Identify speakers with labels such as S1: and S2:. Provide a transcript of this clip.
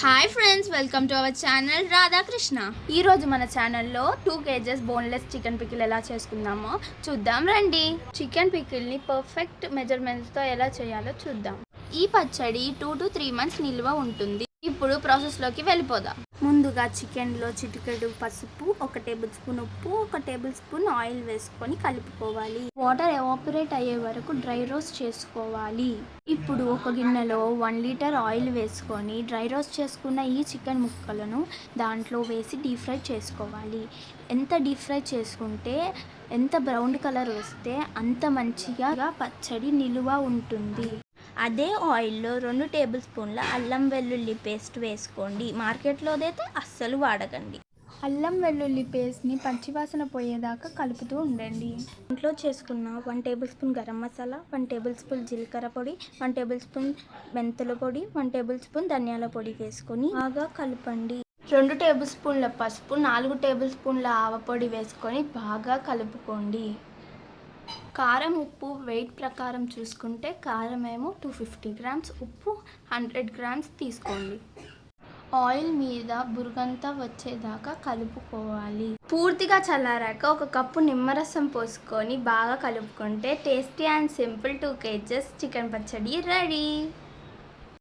S1: Hi friends, welcome to our channel Radhakrishna. ఈరోజు మన ఛానల్లో 2 kgs బోన్లెస్ చికెన్ పికిల్ ఎలా చేసుకుందామో చూద్దాం రండి. చికెన్ పికిల్ని పర్ఫెక్ట్ మెజర్మెంట్స్తో ఎలా చేయాలో చూద్దాం. ఈ పచ్చడి 2 to 3 months నిల్వ ఉంటుంది. ఇప్పుడు ప్రాసెస్లోకి వెళ్ళిపోదాం. ముందుగా చికెన్లో చిటికెడు పసుపు, 1 టేబుల్ స్పూన్ ఉప్పు, 1 టేబుల్ స్పూన్ ఆయిల్ వేసుకొని కలుపుకోవాలి. వాటర్ ఎవాపరేట్ అయ్యే వరకు డ్రై రోస్ట్ చేసుకోవాలి. ఇప్పుడు ఒక గిన్నెలో 1 లీటర్ ఆయిల్ వేసుకొని డ్రై రోస్ట్ చేసుకున్న ఈ చికెన్ ముక్కలను దాంట్లో వేసి డీప్ ఫ్రై చేసుకోవాలి. ఎంత డీప్ ఫ్రై చేసుకుంటే, ఎంత బ్రౌన్ కలర్ వస్తే అంత మంచిగా పచ్చడి నిలువ ఉంటుంది. అదే ఆయిల్లో 2 టేబుల్ స్పూన్ల అల్లం వెల్లుల్లి పేస్ట్ వేసుకోండి. మార్కెట్లోదైతే అస్సలు వాడకండి. అల్లం వెల్లుల్లి పేస్ట్ని పచ్చివాసన పోయేదాకా కలుపుతూ ఉండండి. ఇంట్లో చేసుకున్న 1 table spoon garam masala, 1 table spoon జీలకర్ర పొడి, 1 టేబుల్ స్పూన్ మెంతుల పొడి, 1 టేబుల్ స్పూన్ ధనియాల పొడి వేసుకొని బాగా కలపండి. 2 టేబుల్ స్పూన్ల పసుపు, 4 టేబుల్ స్పూన్ల ఆవపొడి వేసుకొని బాగా కలుపుకోండి. కారం ఉప్పు వెయిట్ ప్రకారం చూసుకుంటే కారం ఏమో 250 గ్రామ్స్, ఉప్పు 100 గ్రామ్స్ తీసుకోండి. ఆయిల్ మీద బురగంతా వచ్చేదాకా కలుపుకోవాలి. పూర్తిగా చల్లారాక 1 కప్పు నిమ్మరసం పోసుకొని బాగా కలుపుకుంటే tasty and simple 2 kgs chicken పచ్చడి రెడీ.